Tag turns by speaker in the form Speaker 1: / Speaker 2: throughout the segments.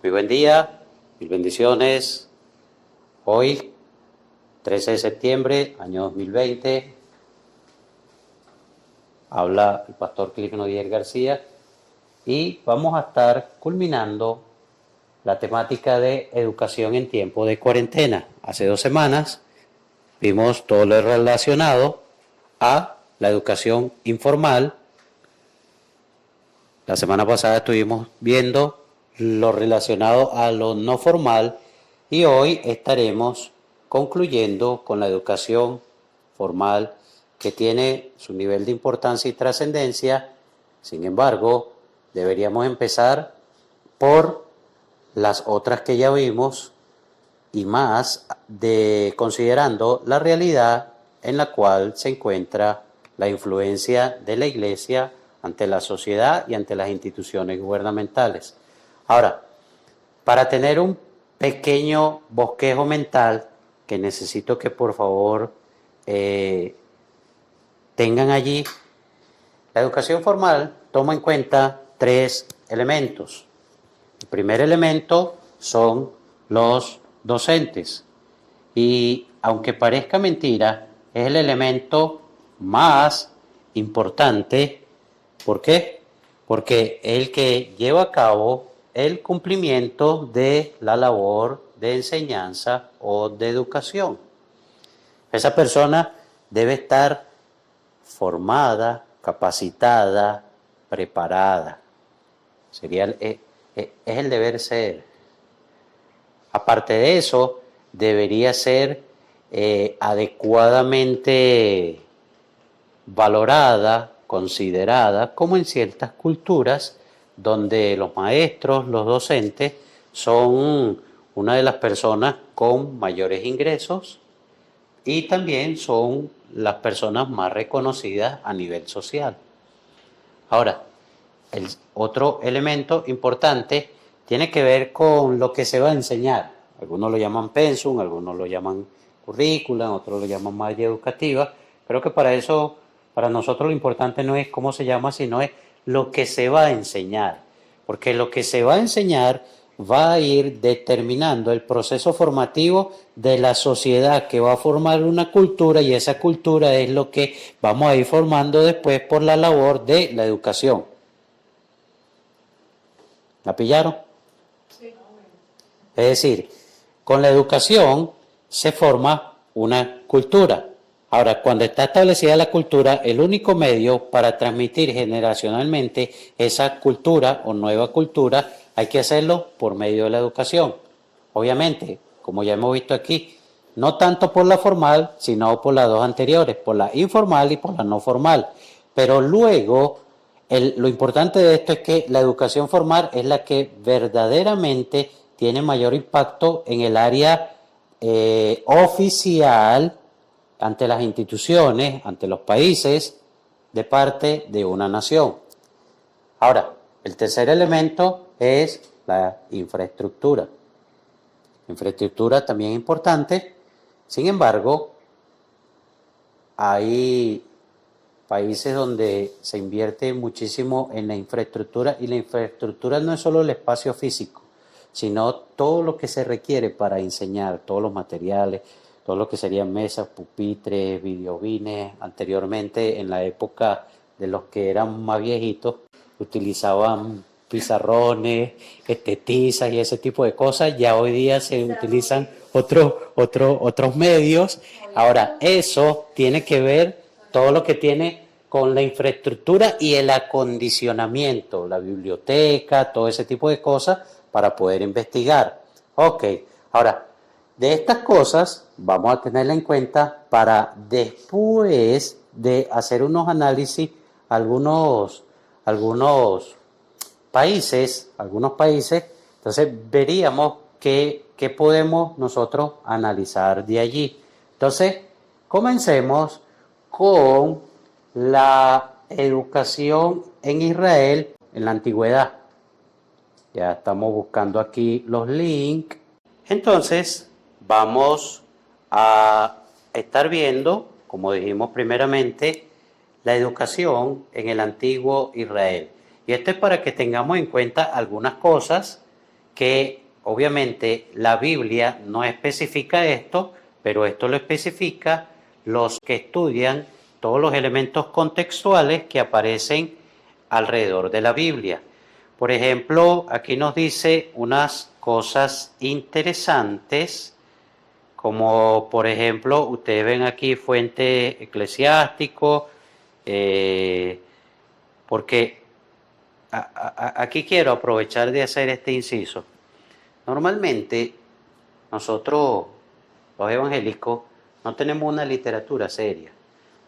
Speaker 1: Muy buen día, mil bendiciones. Hoy, 13 de septiembre, año 2020, habla el pastor Clifton Odier García y vamos a estar culminando la temática de educación en tiempo de cuarentena. Hace 2 semanas vimos todo lo relacionado a la educación informal. La semana pasada estuvimos viendo lo relacionado a lo no formal y hoy estaremos concluyendo con la educación formal que tiene su nivel de importancia y trascendencia. Sin embargo, deberíamos empezar por las otras que ya vimos y más de considerando la realidad en la cual se encuentra la influencia de la Iglesia ante la sociedad y ante las instituciones gubernamentales. Ahora, para tener un pequeño bosquejo mental, que necesito que por favor tengan allí, la educación formal toma en cuenta 3 elementos. El primer elemento son los docentes y aunque parezca mentira, es el elemento más importante. ¿Por qué? Porque es el que lleva a cabo el cumplimiento de la labor de enseñanza o de educación. Esa persona debe estar formada, capacitada, preparada. Es el deber ser. Aparte de eso, debería ser adecuadamente valorada, considerada, como en ciertas culturas donde los maestros, los docentes, son una de las personas con mayores ingresos y también son las personas más reconocidas a nivel social. Ahora, el otro elemento importante tiene que ver con lo que se va a enseñar. Algunos lo llaman pensum, algunos lo llaman currícula, otros lo llaman malla educativa. Creo que para eso, para nosotros lo importante no es cómo se llama, sino es lo que se va a enseñar. Porque lo que se va a enseñar va a ir determinando el proceso formativo de la sociedad que va a formar una cultura y esa cultura es lo que vamos a ir formando después por la labor de la educación. ¿La pillaron? Sí. Es decir, con la educación se forma una cultura. Ahora, cuando está establecida la cultura, el único medio para transmitir generacionalmente esa cultura o nueva cultura hay que hacerlo por medio de la educación. Obviamente, como ya hemos visto aquí, no tanto por la formal, sino por las dos anteriores, por la informal y por la no formal. Pero luego, lo importante de esto es que la educación formal es la que verdaderamente tiene mayor impacto en el área oficial, ante las instituciones, ante los países, de parte de una nación. Ahora, el tercer elemento es la infraestructura. Infraestructura también importante, sin embargo, hay países donde se invierte muchísimo en la infraestructura y la infraestructura no es solo el espacio físico, sino todo lo que se requiere para enseñar, todos los materiales, todo lo que serían mesas, pupitres, videobines. Anteriormente, en la época de los que eran más viejitos, utilizaban pizarrones, tizas y ese tipo de cosas. Ya hoy día se utilizan otros medios. Ahora, eso tiene que ver todo lo que tiene con la infraestructura y el acondicionamiento, la biblioteca, todo ese tipo de cosas para poder investigar. Ok, ahora, de estas cosas vamos a tenerla en cuenta para después de hacer unos análisis, algunos países, entonces veríamos qué podemos nosotros analizar de allí. Entonces, comencemos con la educación en Israel en la antigüedad. Ya estamos buscando aquí los links. Entonces, vamos a estar viendo, como dijimos primeramente, la educación en el antiguo Israel. Y esto es para que tengamos en cuenta algunas cosas que obviamente la Biblia no especifica esto, pero esto lo especifica los que estudian todos los elementos contextuales que aparecen alrededor de la Biblia. Por ejemplo, aquí nos dice unas cosas interesantes, como por ejemplo, ustedes ven aquí fuente eclesiástico, porque aquí quiero aprovechar de hacer este inciso. Normalmente nosotros, los evangélicos, no tenemos una literatura seria.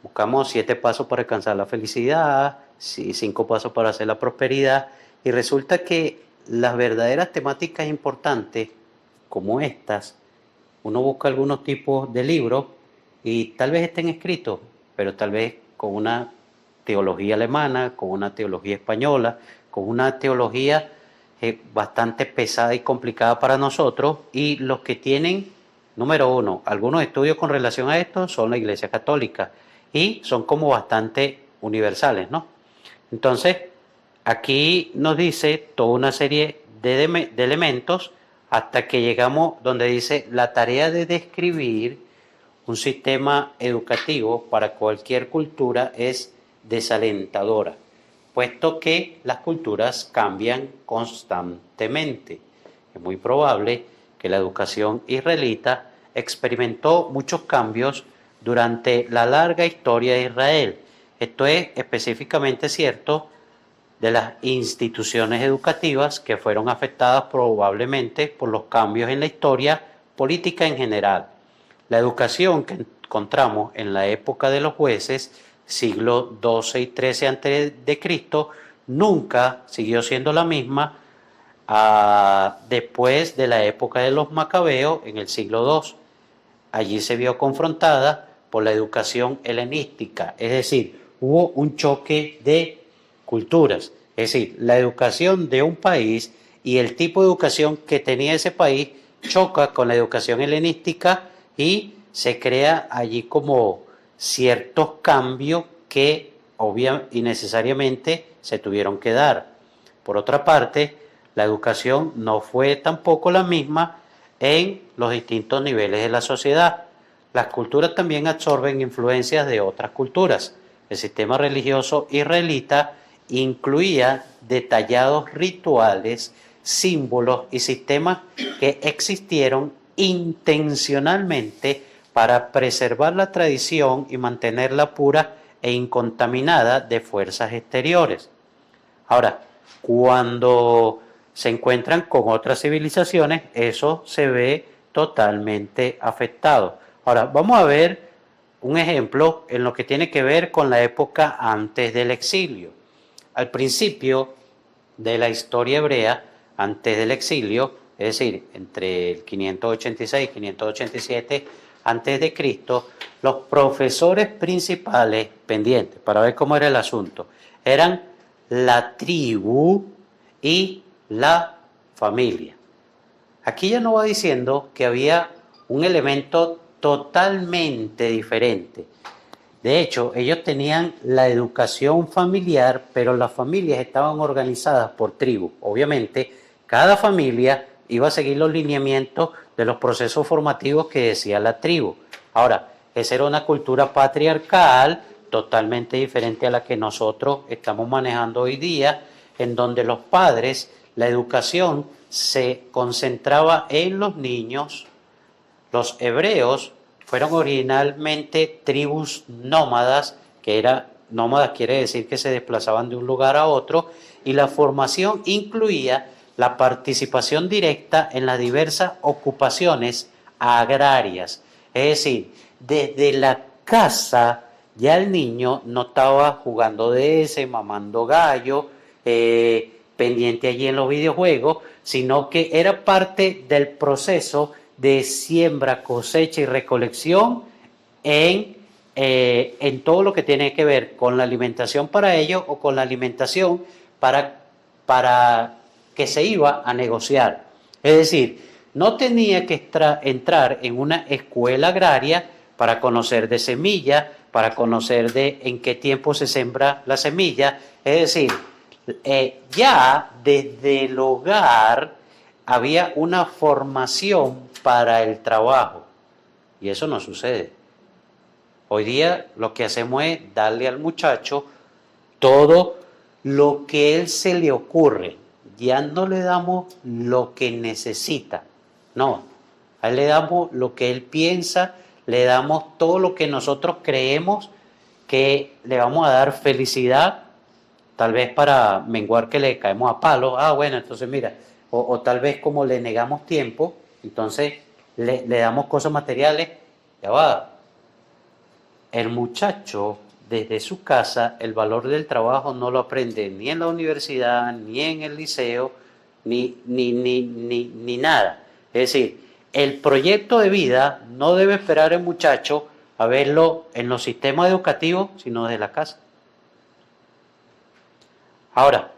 Speaker 1: Buscamos 7 pasos para alcanzar la felicidad, 5 pasos para hacer la prosperidad, y resulta que las verdaderas temáticas importantes, como estas, uno busca algunos tipos de libros y tal vez estén escritos, pero tal vez con una teología alemana, con una teología española, con una teología bastante pesada y complicada para nosotros, y los que tienen, número uno, algunos estudios con relación a esto son la Iglesia Católica y son como bastante universales, ¿no? Entonces, aquí nos dice toda una serie de elementos hasta que llegamos donde dice la tarea de describir un sistema educativo para cualquier cultura es desalentadora, puesto que las culturas cambian constantemente. Es muy probable que la educación israelita experimentó muchos cambios durante la larga historia de Israel. Esto es específicamente cierto de las instituciones educativas que fueron afectadas probablemente por los cambios en la historia política en general. La educación que encontramos en la época de los jueces, siglo XII y XIII a.C., nunca siguió siendo la misma después de la época de los macabeos en el siglo II. Allí se vio confrontada por la educación helenística, es decir, hubo un choque de culturas, es decir, la educación de un país y el tipo de educación que tenía ese país choca con la educación helenística y se crea allí como ciertos cambios que obviamente y necesariamente se tuvieron que dar. Por otra parte, la educación no fue tampoco la misma en los distintos niveles de la sociedad. Las culturas también absorben influencias de otras culturas. El sistema religioso israelita incluía detallados rituales, símbolos y sistemas que existieron intencionalmente para preservar la tradición y mantenerla pura e incontaminada de fuerzas exteriores. Ahora, cuando se encuentran con otras civilizaciones, eso se ve totalmente afectado. Ahora, vamos a ver un ejemplo en lo que tiene que ver con la época antes del exilio. Al principio de la historia hebrea, antes del exilio, es decir, entre el 586 y 587 antes de Cristo, los profesores principales pendientes para ver cómo era el asunto eran la tribu y la familia. Aquí ya nos va diciendo que había un elemento totalmente diferente. De hecho, ellos tenían la educación familiar, pero las familias estaban organizadas por tribu. Obviamente, cada familia iba a seguir los lineamientos de los procesos formativos que decía la tribu. Ahora, esa era una cultura patriarcal totalmente diferente a la que nosotros estamos manejando hoy día, en donde los padres, la educación se concentraba en los niños. Los hebreos fueron originalmente tribus nómadas, nómadas quiere decir que se desplazaban de un lugar a otro, y la formación incluía la participación directa en las diversas ocupaciones agrarias. Es decir, desde la casa ya el niño no estaba jugando de ese, mamando gallo, pendiente allí en los videojuegos, sino que era parte del proceso de siembra, cosecha y recolección en todo lo que tiene que ver con la alimentación para ellos o con la alimentación para que se iba a negociar. Es decir, no tenía que entrar en una escuela agraria para conocer de semilla, para conocer de en qué tiempo se siembra la semilla. Es decir, ya desde el hogar había una formación para el trabajo y eso no sucede. Hoy día lo que hacemos es darle al muchacho todo lo que él se le ocurre. Ya no le damos lo que necesita, no. A él le damos lo que él piensa, le damos todo lo que nosotros creemos que le vamos a dar felicidad, tal vez para menguar que le caemos a palo. Ah, bueno, entonces mira, o tal vez como le negamos tiempo, entonces le damos cosas materiales, ya va. El muchacho, desde su casa, el valor del trabajo no lo aprende ni en la universidad, ni en el liceo, ni nada. Es decir, el proyecto de vida no debe esperar el muchacho a verlo en los sistemas educativos, sino desde la casa. Ahora,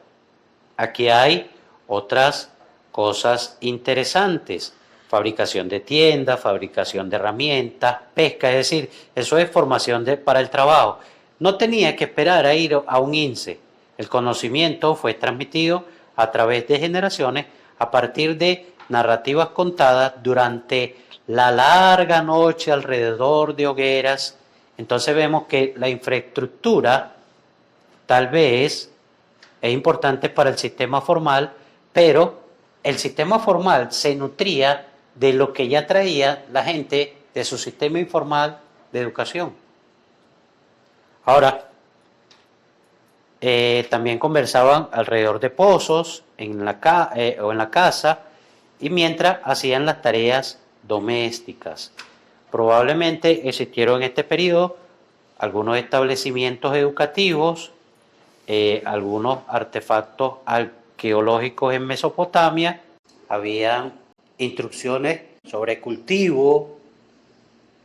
Speaker 1: aquí hay otras cosas interesantes. Fabricación de tiendas, fabricación de herramientas, pesca, es decir, eso es formación para el trabajo. No tenía que esperar a ir a un INSE. El conocimiento fue transmitido a través de generaciones a partir de narrativas contadas durante la larga noche alrededor de hogueras. Entonces vemos que la infraestructura tal vez es importante para el sistema formal, pero el sistema formal se nutría de lo que ya traía la gente de su sistema informal de educación. Ahora, también conversaban alrededor de pozos o en la casa y mientras hacían las tareas domésticas. Probablemente existieron en este periodo algunos establecimientos educativos, algunos artefactos arqueológicos en Mesopotamia, habían instrucciones sobre cultivo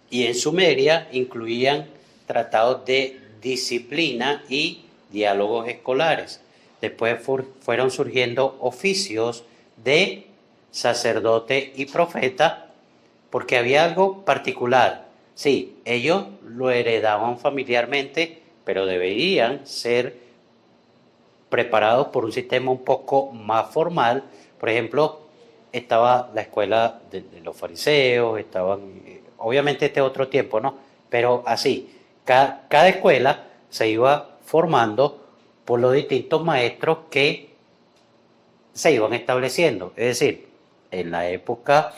Speaker 1: y en Sumeria incluían tratados de disciplina y diálogos escolares. Después fueron surgiendo oficios de sacerdote y profeta porque había algo particular. Sí, ellos lo heredaban familiarmente, pero deberían ser preparados por un sistema un poco más formal. Por ejemplo, estaba la escuela de los fariseos, estaban, obviamente este otro tiempo, ¿no? Pero así, cada escuela se iba formando por los distintos maestros que se iban estableciendo. Es decir, en la época,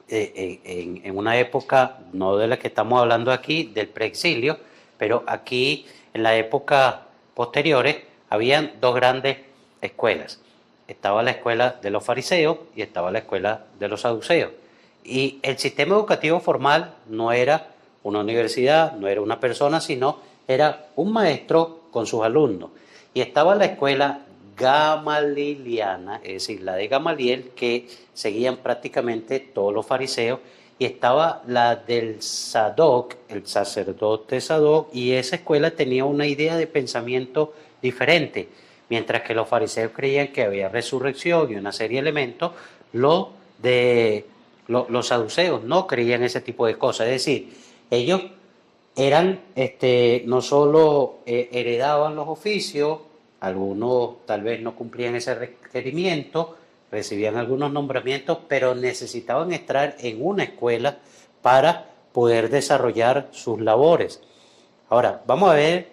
Speaker 1: en una época, no de la que estamos hablando aquí, del preexilio, pero aquí en la época posteriores, habían dos grandes escuelas. Estaba la escuela de los fariseos y estaba la escuela de los saduceos. Y el sistema educativo formal no era una universidad, no era una persona, sino era un maestro con sus alumnos. Y estaba la escuela gamaliliana, es decir, la de Gamaliel, que seguían prácticamente todos los fariseos, y estaba la del Sadoc, el sacerdote Sadoc, y esa escuela tenía una idea de pensamiento diferente. Mientras que los fariseos creían que había resurrección y una serie de elementos, los saduceos no creían ese tipo de cosas. Es decir, ellos eran, no solo heredaban los oficios, algunos tal vez no cumplían ese requerimiento, recibían algunos nombramientos, pero necesitaban estar en una escuela para poder desarrollar sus labores. Ahora, vamos a ver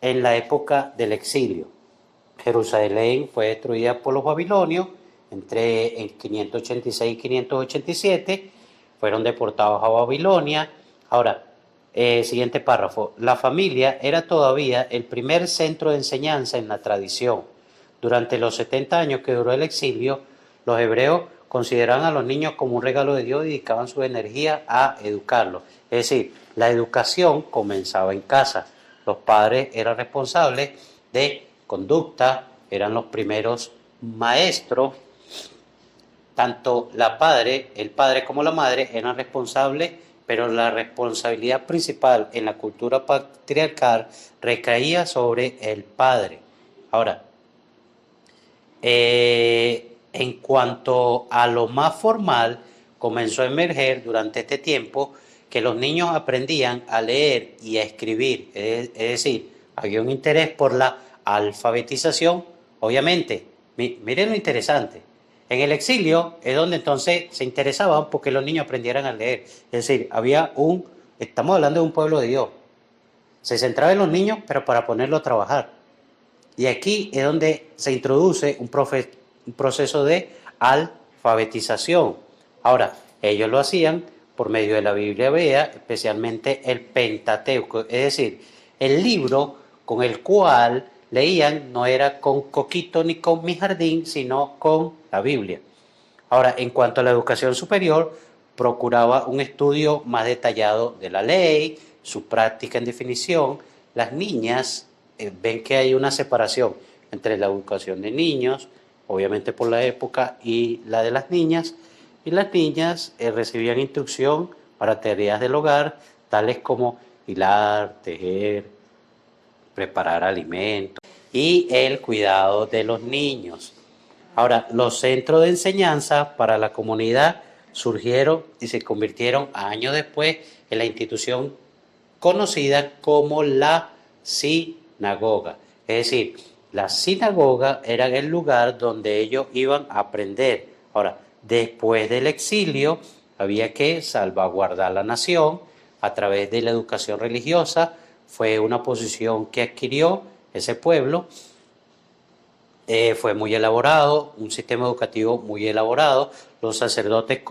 Speaker 1: en la época del exilio. Jerusalén fue destruida por los babilonios en 586 y 587, fueron deportados a Babilonia. Ahora, siguiente párrafo. La familia era todavía el primer centro de enseñanza en la tradición. Durante los 70 años que duró el exilio, los hebreos consideraban a los niños como un regalo de Dios y dedicaban su energía a educarlos. Es decir, la educación comenzaba en casa. Los padres eran responsables de conducta, eran los primeros maestros. Tanto el padre como la madre eran responsables, pero la responsabilidad principal en la cultura patriarcal recaía sobre el padre. Ahora, en cuanto a lo más formal, comenzó a emerger durante este tiempo que los niños aprendían a leer y a escribir, es decir, había un interés por la alfabetización, obviamente. Miren lo interesante, En el exilio es donde entonces se interesaban porque los niños aprendieran a leer. Es decir, estamos hablando de un pueblo de Dios. Se centraba en los niños, pero para ponerlo a trabajar. Y aquí es donde se introduce un proceso de alfabetización. Ahora, ellos lo hacían por medio de la Biblia hebrea, especialmente el Pentateuco, es decir, el libro con el cual leían no era con Coquito ni con Mi Jardín, sino con la Biblia. Ahora, en cuanto a la educación superior, procuraba un estudio más detallado de la ley, su práctica en definición. Las niñas ven que hay una separación entre la educación de niños, obviamente por la época, y la de las niñas. Y las niñas recibían instrucción para tareas del hogar, tales como hilar, tejer, preparar alimentos y el cuidado de los niños. Ahora, los centros de enseñanza para la comunidad surgieron y se convirtieron años después en la institución conocida como la sinagoga. Es decir, la sinagoga era el lugar donde ellos iban a aprender. Ahora, después del exilio, había que salvaguardar la nación a través de la educación religiosa. Fue una posición que adquirió ese pueblo. Fue muy elaborado, un sistema educativo muy elaborado. Los sacerdotes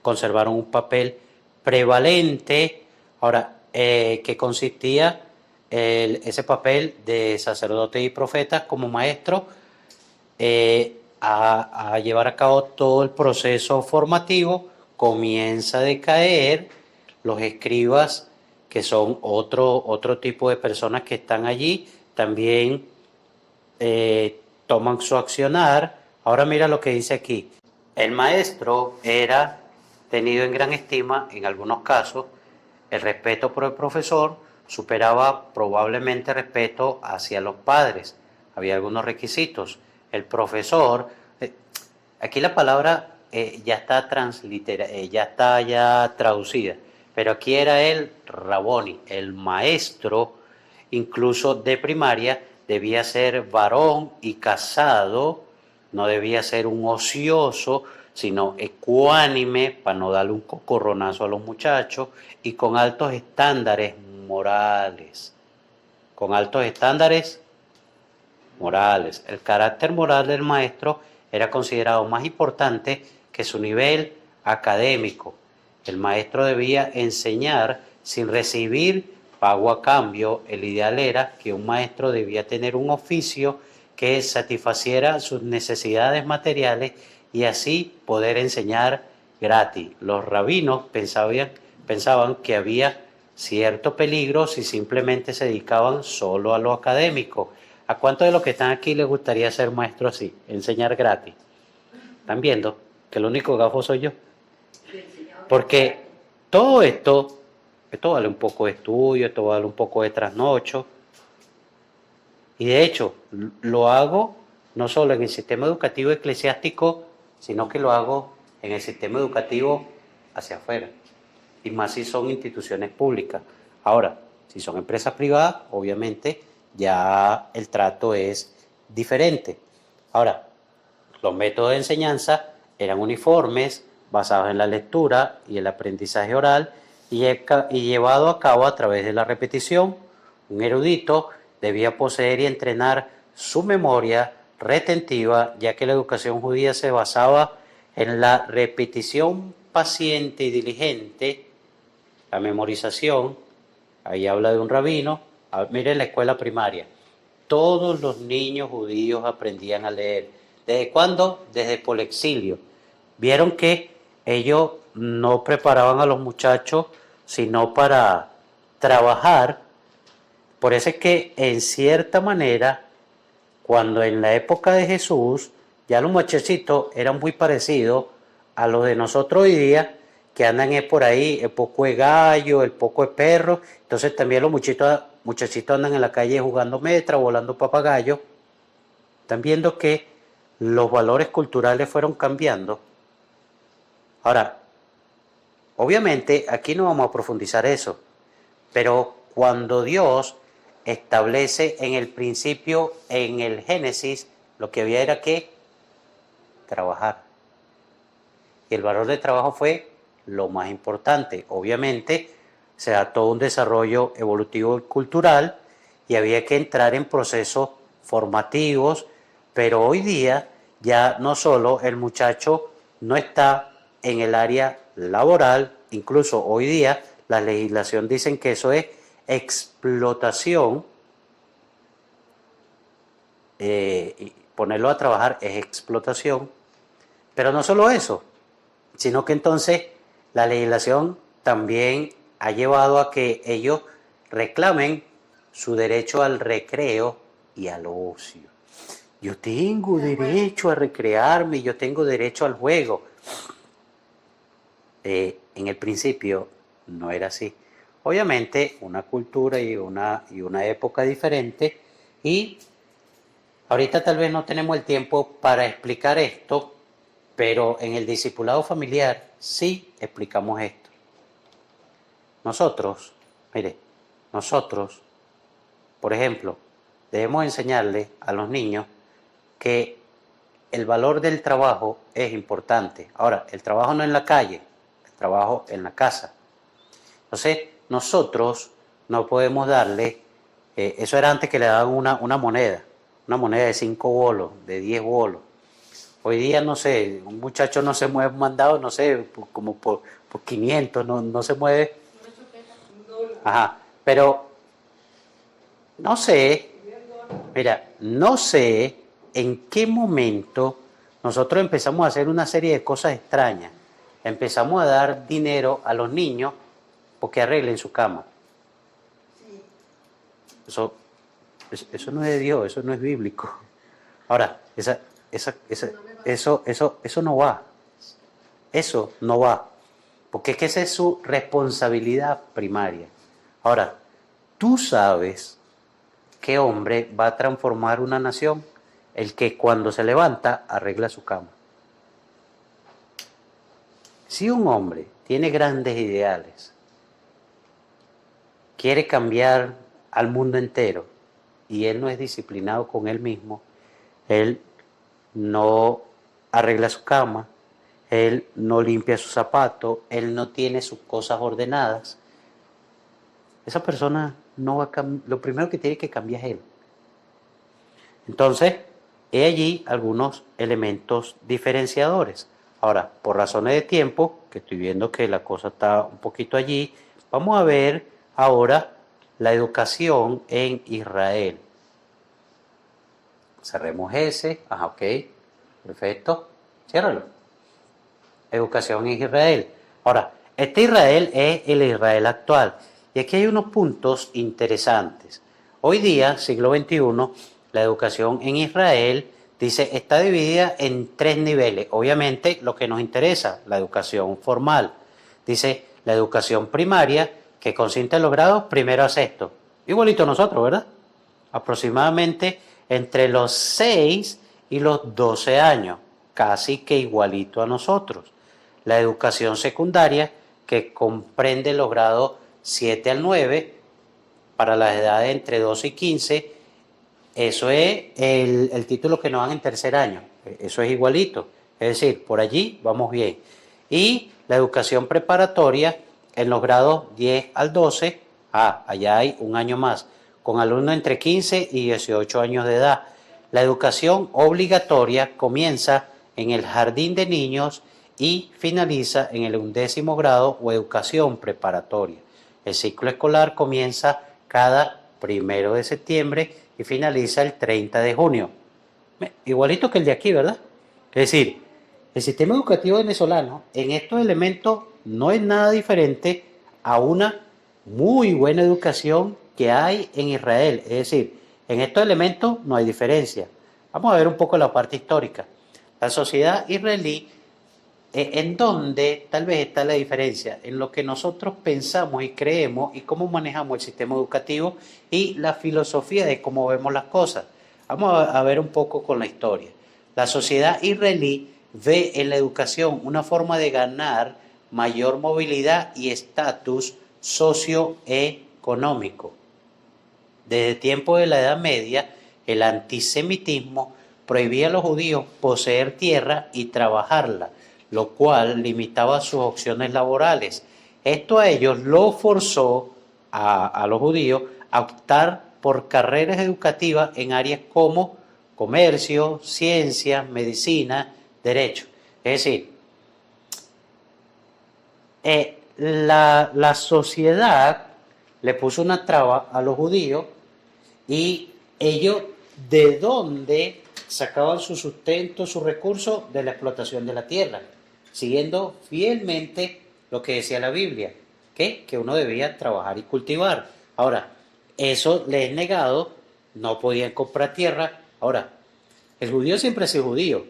Speaker 1: conservaron un papel prevalente. Ahora, que consistía ese papel de sacerdotes y profetas como maestros a llevar a cabo todo el proceso formativo. Comienza a decaer los escribas, que son otro tipo de personas que están allí, también toman su accionar. Ahora mira lo que dice aquí. El maestro era tenido en gran estima en algunos casos. El respeto por el profesor superaba probablemente el respeto hacia los padres. Había algunos requisitos. El profesor, aquí la palabra ya está ya está ya traducida, pero aquí era el Raboni, el maestro, incluso de primaria, debía ser varón y casado, no debía ser un ocioso, sino ecuánime para no darle un cocorronazo a los muchachos y con altos estándares morales. Con altos estándares morales. El carácter moral del maestro era considerado más importante que su nivel académico. El maestro debía enseñar sin recibir pago a cambio. El ideal era que un maestro debía tener un oficio que satisfaciera sus necesidades materiales y así poder enseñar gratis. Los rabinos pensaban que había cierto peligro si simplemente se dedicaban solo a lo académico. ¿A cuántos de los que están aquí les gustaría ser maestro así, enseñar gratis? ¿Están viendo que el único gafo soy yo? Porque todo esto vale un poco de estudio, esto vale un poco de trasnocho. Y de hecho, lo hago no solo en el sistema educativo eclesiástico, sino que lo hago en el sistema educativo hacia afuera. Y más si son instituciones públicas. Ahora, si son empresas privadas, obviamente ya el trato es diferente. Ahora, los métodos de enseñanza eran uniformes, basados en la lectura y el aprendizaje oral y llevado a cabo a través de la repetición. Un erudito debía poseer y entrenar su memoria retentiva, ya que la educación judía se basaba en la repetición paciente y diligente, la memorización. Ahí habla de un rabino. Miren la escuela primaria. Todos los niños judíos aprendían a leer. ¿Desde cuándo? Desde por el exilio. Vieron que ellos no preparaban a los muchachos sino para trabajar. Por eso es que en cierta manera, cuando en la época de Jesús, ya los muchachitos eran muy parecidos a los de nosotros hoy día, que andan por ahí, el poco de gallo, el poco de perro. Entonces también los muchachitos andan en la calle jugando metra, volando papagayos. Están viendo que los valores culturales fueron cambiando. Ahora, obviamente aquí no vamos a profundizar eso, pero cuando Dios establece en el principio, en el Génesis, lo que había era que trabajar. y el valor de trabajo fue lo más importante. Obviamente se da todo un desarrollo evolutivo y cultural y había que entrar en procesos formativos, pero hoy día ya no solo el muchacho no está en el área laboral, incluso hoy día la legislación dicen que eso es explotación, y ponerlo a trabajar es explotación, pero no solo eso, sino que entonces la legislación también ha llevado a que ellos reclamen su derecho al recreo y al ocio. Yo tengo derecho a recrearme, yo tengo derecho al juego. En el principio no era así. Obviamente una cultura y una época diferente, y ahorita tal vez no tenemos el tiempo para explicar esto, pero en el discipulado familiar sí explicamos esto. Nosotros, mire, nosotros, por ejemplo, debemos enseñarle a los niños que el valor del trabajo es importante. Ahora, el trabajo no en la calle, el trabajo en la casa. Entonces, nosotros no podemos darle, eso era antes que le daban una moneda de 5 bolos, de 10 bolos. Hoy día, no sé, un muchacho no se mueve mandado, no sé, como por 500, no se mueve. Ajá, pero no sé, mira, no sé en qué momento nosotros empezamos a hacer una serie de cosas extrañas. Empezamos a dar dinero a los niños porque arreglen su cama. Eso, eso no es de Dios, eso no es bíblico. Ahora, eso no va. Eso no va. Porque es que esa es su responsabilidad primaria. Ahora, tú sabes qué hombre va a transformar una nación, el que cuando se levanta arregla su cama. Si un hombre tiene grandes ideales, quiere cambiar al mundo entero y él no es disciplinado con él mismo, él no arregla su cama, él no limpia sus zapatos, él no tiene sus cosas ordenadas, esa persona no va a cambiar. Lo primero que tiene que cambiar es él. Entonces, he allí algunos elementos diferenciadores. Ahora, por razones de tiempo, que estoy viendo que la cosa está un poquito allí, vamos a ver ahora la educación en Israel. Cerremos ese, ajá, ok, perfecto, ciérralo. Educación en Israel. Ahora, este Israel es el Israel actual. Y aquí hay unos puntos interesantes. Hoy día, siglo XXI, la educación en Israel, dice, está dividida en 3 niveles. Obviamente, lo que nos interesa, la educación formal. Dice, la educación primaria, que consiste en los grados primero a sexto. Igualito a nosotros, ¿verdad? Aproximadamente entre los 6 y los 12 años, casi que igualito a nosotros. La educación secundaria, que comprende los grados 7 al 9, para las edades entre 12 y 15, eso es el título que nos dan en tercer año, eso es igualito, es decir, por allí vamos bien. Y la educación preparatoria en los grados 10 al 12, allá hay un año más, con alumnos entre 15 y 18 años de edad. La educación obligatoria comienza en el jardín de niños y finaliza en el 11º grado o educación preparatoria. El ciclo escolar comienza cada 1 de septiembre y finaliza el 30 de junio. Igualito que el de aquí, ¿verdad? Es decir, el sistema educativo venezolano en estos elementos no es nada diferente a una muy buena educación que hay en Israel. Es decir, en estos elementos no hay diferencia. Vamos a ver un poco la parte histórica. La sociedad israelí, en donde tal vez está la diferencia, en lo que nosotros pensamos y creemos y cómo manejamos el sistema educativo y la filosofía de cómo vemos las cosas. Vamos a ver un poco con la historia. La sociedad israelí ve en la educación una forma de ganar mayor movilidad y estatus socioeconómico. Desde tiempos de la Edad Media, el antisemitismo prohibía a los judíos poseer tierra y trabajarla. lo cual limitaba sus opciones laborales. Esto a ellos lo forzó a los judíos a optar por carreras educativas en áreas como comercio, ciencia, medicina, derecho. Es decir, la sociedad le puso una traba a los judíos y ellos de dónde sacaban su sustento, sus recursos de la explotación de la tierra, siguiendo fielmente lo que decía la Biblia, que uno debía trabajar y cultivar. Ahora, eso les es negado, no podían comprar tierra. Ahora, el judío siempre ha sido judío,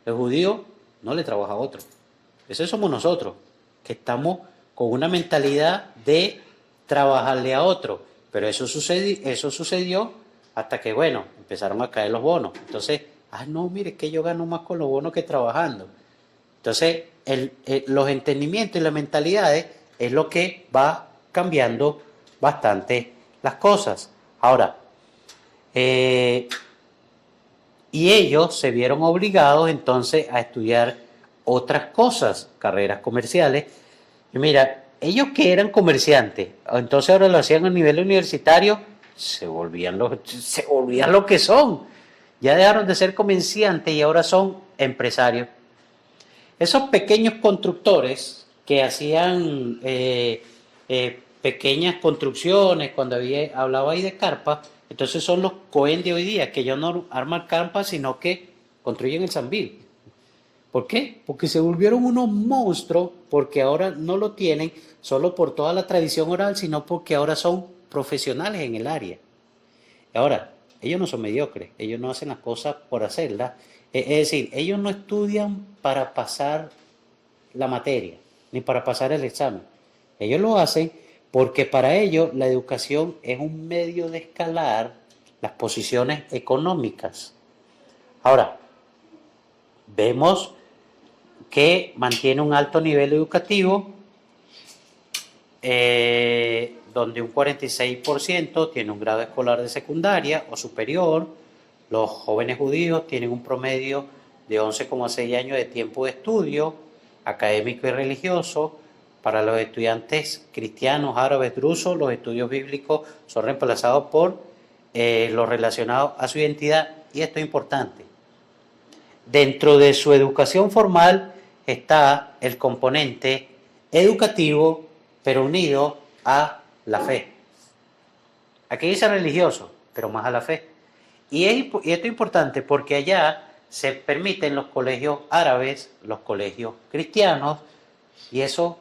Speaker 1: el judío no le trabaja a otro. Eso somos nosotros, que estamos con una mentalidad de trabajarle a otro. Pero eso sucedió hasta que, bueno, empezaron a caer los bonos. Entonces, no, mire, que yo gano más con los bonos que trabajando. Entonces, los entendimientos y las mentalidades es lo que va cambiando bastante las cosas. Ahora, y ellos se vieron obligados entonces a estudiar otras cosas, carreras comerciales. Y mira, ellos que eran comerciantes, entonces ahora lo hacían a nivel universitario, se volvían lo que son. Ya dejaron de ser comerciantes y ahora son empresarios. Esos pequeños constructores que hacían pequeñas construcciones, cuando hablaba ahí de carpas, entonces son los Cohen de hoy día, que ya no arman carpas, sino que construyen el Sambil. ¿Por qué? Porque se volvieron unos monstruos, porque ahora no lo tienen solo por toda la tradición oral, sino porque ahora son profesionales en el área. Ahora, ellos no son mediocres, ellos no hacen las cosas por hacerlas. Es decir, ellos no estudian para pasar la materia, ni para pasar el examen. Ellos lo hacen porque para ellos la educación es un medio de escalar las posiciones económicas. Ahora, vemos que mantiene un alto nivel educativo, donde un 46% tiene un grado escolar de secundaria o superior. Los jóvenes judíos tienen un promedio de 11,6 años de tiempo de estudio académico y religioso. Para los estudiantes cristianos, árabes, drusos, los estudios bíblicos son reemplazados por los relacionados a su identidad, y esto es importante. Dentro de su educación formal está el componente educativo, pero unido a la fe. Aquí dice religioso, pero más a la fe. Y esto es importante porque allá se permiten los colegios árabes, los colegios cristianos, y eso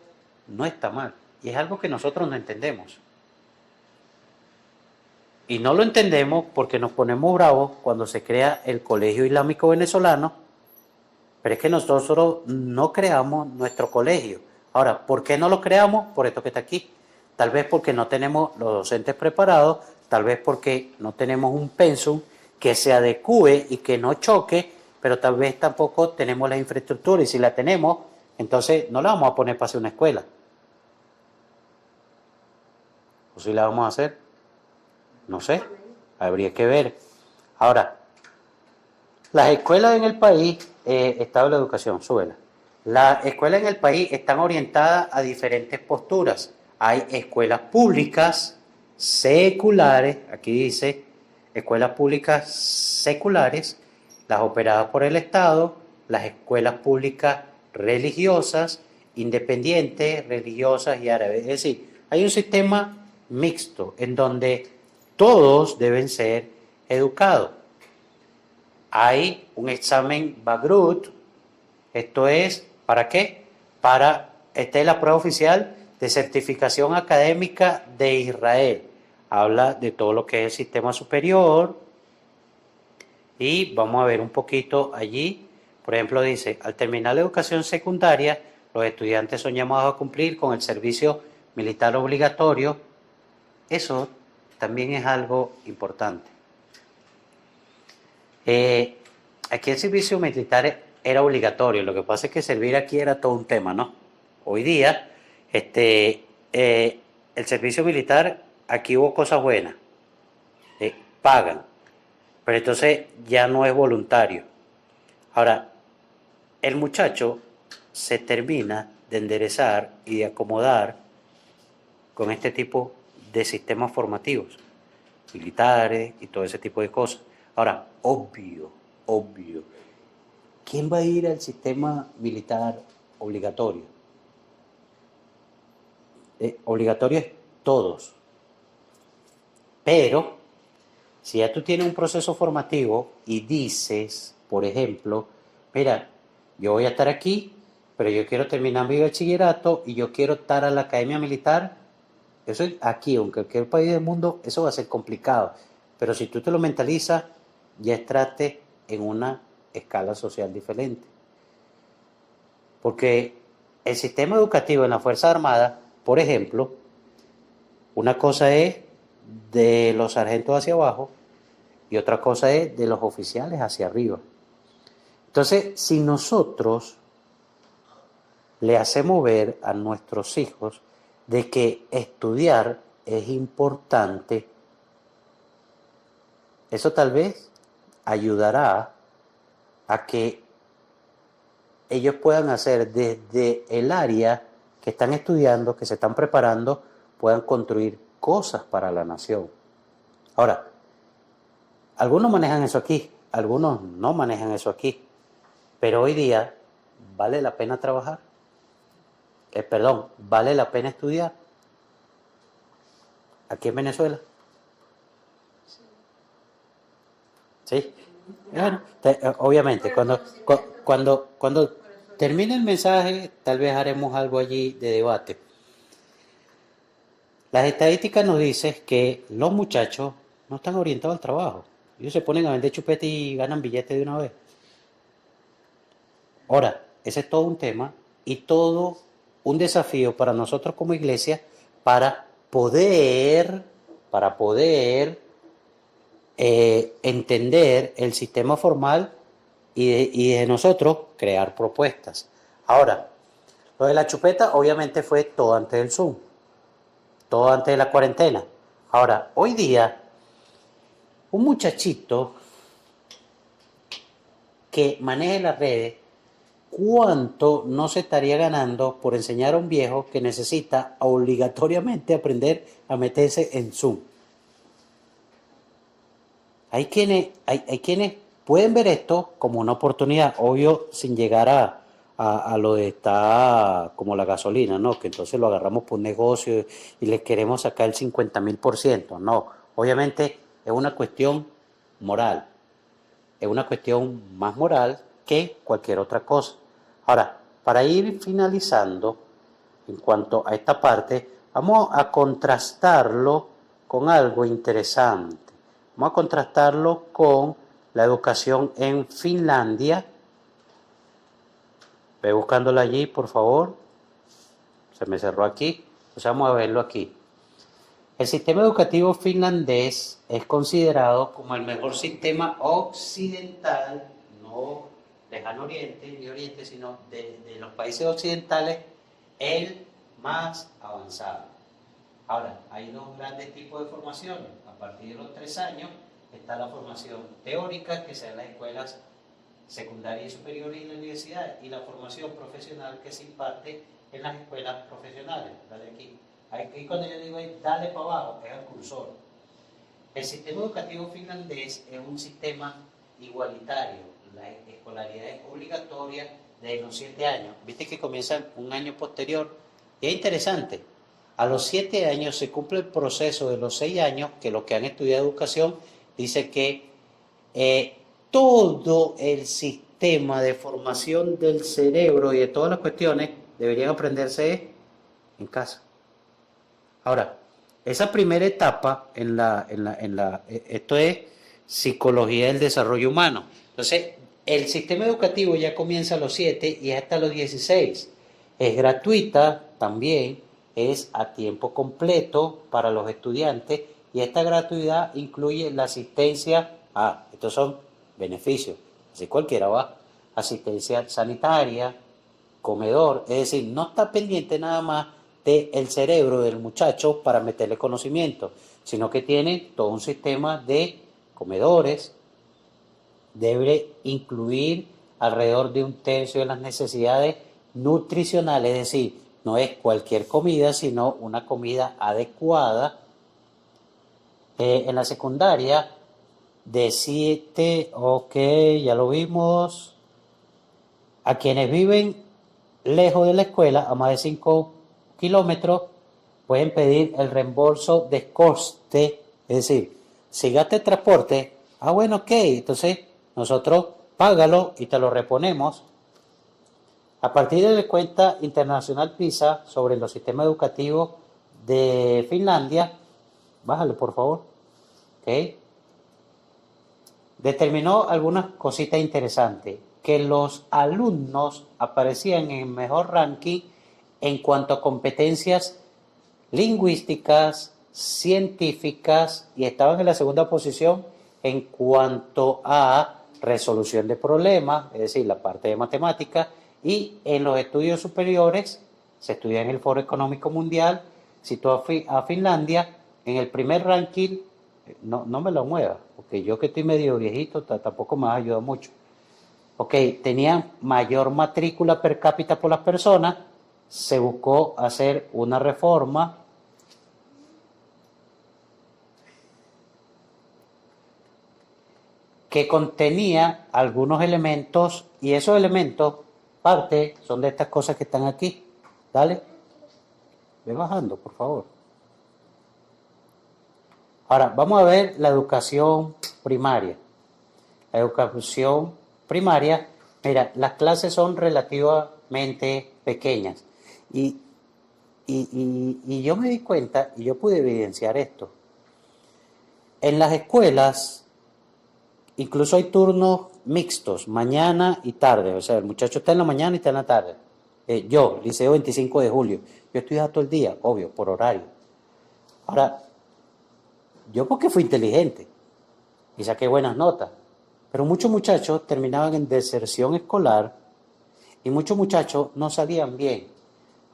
Speaker 1: no está mal. Y es algo que nosotros no entendemos. Y no lo entendemos porque nos ponemos bravos cuando se crea el Colegio Islámico Venezolano, pero es que nosotros no creamos nuestro colegio. Ahora, ¿por qué no lo creamos? Por esto que está aquí. Tal vez porque no tenemos los docentes preparados, tal vez porque no tenemos un pensum que se adecue y que no choque, pero tal vez tampoco tenemos la infraestructura, y si la tenemos, entonces no la vamos a poner para hacer una escuela. ¿O si la vamos a hacer? No sé, habría que ver. Ahora, las escuelas en el país, estado de la educación, súbela. Las escuelas en el país están orientadas a diferentes posturas. Hay escuelas públicas seculares, aquí dice, escuelas públicas seculares, las operadas por el Estado, las escuelas públicas religiosas, independientes, religiosas y árabes. Es decir, hay un sistema mixto en donde todos deben ser educados. Hay un examen Bagrut, esto es, ¿para qué? Esta es la prueba oficial de certificación académica de Israel. Habla de todo lo que es el sistema superior, y vamos a ver un poquito allí. Por ejemplo, dice, al terminar la educación secundaria, los estudiantes son llamados a cumplir con el servicio militar obligatorio. Eso también es algo importante. Aquí el servicio militar era obligatorio, lo que pasa es que servir aquí era todo un tema, ¿no? Hoy día, el servicio militar, aquí hubo cosas buenas, pagan, pero entonces ya no es voluntario. Ahora, el muchacho se termina de enderezar y de acomodar con este tipo de sistemas formativos, militares y todo ese tipo de cosas. Ahora, obvio, ¿quién va a ir al sistema militar obligatorio? Obligatorio es todos, pero si ya tú tienes un proceso formativo y dices, por ejemplo, mira, yo voy a estar aquí, pero yo quiero terminar mi bachillerato y yo quiero estar a la academia militar, eso es aquí, aunque en cualquier país del mundo, eso va a ser complicado. Pero si tú te lo mentalizas, ya entraste en una escala social diferente. Porque el sistema educativo en la Fuerza Armada, por ejemplo, una cosa es de los sargentos hacia abajo y otra cosa es de los oficiales hacia arriba. Entonces, si nosotros le hacemos ver a nuestros hijos de que estudiar es importante, eso tal vez ayudará a que ellos puedan hacer desde el área que están estudiando, que se están preparando, puedan construir cosas para la nación. Ahora, algunos manejan eso aquí, algunos no manejan eso aquí, pero hoy día vale la pena trabajar, vale la pena estudiar aquí en Venezuela. ¿Sí? Bueno, obviamente, cuando termine el mensaje, tal vez haremos algo allí de debate. Las estadísticas nos dicen que los muchachos no están orientados al trabajo. Ellos se ponen a vender chupete y ganan billetes de una vez. Ahora, ese es todo un tema y todo un desafío para nosotros como iglesia para poder entender el sistema formal y de nosotros crear propuestas. Ahora, lo de la chupeta obviamente fue todo antes del Zoom, todo antes de la cuarentena. Ahora, hoy día, un muchachito que maneje las redes, ¿cuánto no se estaría ganando por enseñar a un viejo que necesita obligatoriamente aprender a meterse en Zoom? Hay quienes pueden ver esto como una oportunidad, obvio, sin llegar a lo de estar como la gasolina, ¿no? Que entonces lo agarramos por un negocio y le queremos sacar el 50.000%. No, obviamente es una cuestión moral, es una cuestión más moral que cualquier otra cosa. Ahora, para ir finalizando, en cuanto a esta parte, vamos a contrastarlo con algo interesante. Vamos a contrastarlo con la educación en Finlandia. Ve buscándola allí, por favor. Se me cerró aquí. Entonces vamos a verlo aquí. El sistema educativo finlandés es considerado como el mejor sistema occidental, no lejano oriente, ni oriente, sino de los países occidentales, el más avanzado. Ahora, hay dos grandes tipos de formaciones. A partir de los 3 años está la formación teórica, que se da en las escuelas secundarias y superiores y en la universidad, y la formación profesional que se imparte en las escuelas profesionales. Dale aquí. Aquí cuando yo digo dale para abajo, es el cursor. El sistema educativo finlandés es un sistema igualitario. La escolaridad es obligatoria desde los 7 años. Viste que comienzan un año posterior. Y es interesante. A los 7 años se cumple el proceso de los 6 años, que los que han estudiado educación dice que todo el sistema de formación del cerebro y de todas las cuestiones deberían aprenderse en casa. Ahora, esa primera etapa esto es psicología del desarrollo humano. Entonces, el sistema educativo ya comienza a los 7 y hasta los 16. Es gratuita también, es a tiempo completo para los estudiantes y esta gratuidad incluye la asistencia estos son beneficios, así cualquiera va, asistencia sanitaria, comedor, es decir, no está pendiente nada más del cerebro del muchacho para meterle conocimiento, sino que tiene todo un sistema de comedores, debe incluir alrededor de 1/3 de las necesidades nutricional, es decir, no es cualquier comida, sino una comida adecuada. En la secundaria, de 7, ok, ya lo vimos. A quienes viven lejos de la escuela, a más de 5 kilómetros, pueden pedir el reembolso de coste, es decir, si gasta el transporte, bueno, ok, entonces nosotros págalo y te lo reponemos. A partir de la cuenta internacional PISA sobre los sistemas educativos de Finlandia, bájale por favor, ok, determinó algunas cositas interesantes, que los alumnos aparecían en mejor ranking en cuanto a competencias lingüísticas, científicas, y estaban en la segunda posición en cuanto a resolución de problemas, es decir, la parte de matemáticas, y en los estudios superiores se estudia en el Foro Económico Mundial, situó a Finlandia en el primer ranking. No me lo mueva, porque yo que estoy medio viejito tampoco me ha ayudado mucho. Ok, tenían mayor matrícula per cápita por las personas, se buscó hacer una reforma que contenía algunos elementos, y esos elementos, parte, son de estas cosas que están aquí. Dale, ve bajando, por favor. Ahora, vamos a ver la educación primaria. La educación primaria, mira, las clases son relativamente pequeñas. Y yo me di cuenta, y yo pude evidenciar esto. En las escuelas, incluso hay turnos mixtos, mañana y tarde. O sea, el muchacho está en la mañana y está en la tarde. Yo, Liceo 25 de Julio, yo estudiaba todo el día, obvio, por horario. Ahora, yo porque fui inteligente y saqué buenas notas, pero muchos muchachos terminaban en deserción escolar y muchos muchachos no salían bien.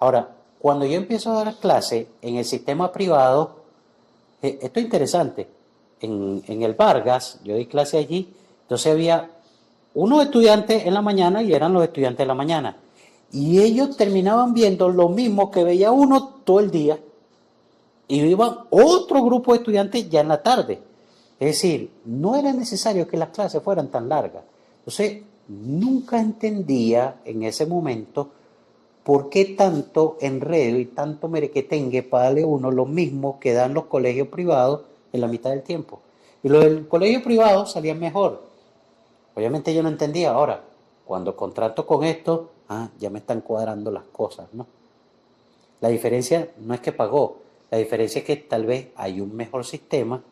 Speaker 1: Ahora, cuando yo empiezo a dar clase en el sistema privado, esto es interesante. En el Vargas, yo di clase allí, entonces había unos estudiantes en la mañana y eran los estudiantes de la mañana. Y ellos terminaban viendo lo mismo que veía uno todo el día. Y iban otro grupo de estudiantes ya en la tarde. Es decir, no era necesario que las clases fueran tan largas. Entonces, nunca entendía en ese momento por qué tanto enredo y tanto merequetengue para darle a uno lo mismo que dan los colegios privados en la mitad del tiempo. Y los del colegio privado salían mejor. Obviamente yo no entendía. Ahora, cuando contrato con esto, ya me están cuadrando las cosas, ¿no? La diferencia no es que pagó, la diferencia es que tal vez hay un mejor sistema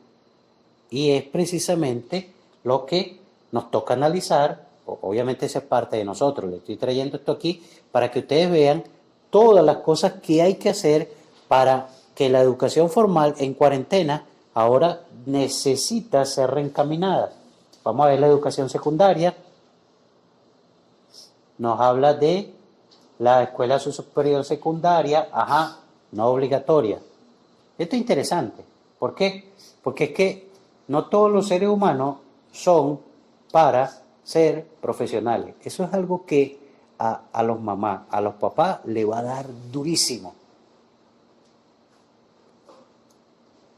Speaker 1: y es precisamente lo que nos toca analizar. Obviamente esa es parte de nosotros, le estoy trayendo esto aquí para que ustedes vean todas las cosas que hay que hacer para que la educación formal en cuarentena ahora necesita ser reencaminada. Vamos a ver la educación secundaria. Nos habla de la escuela superior secundaria, no obligatoria. Esto es interesante. ¿Por qué? Porque es que no todos los seres humanos son para ser profesionales. Eso es algo que a los mamás, a los papás le va a dar durísimo.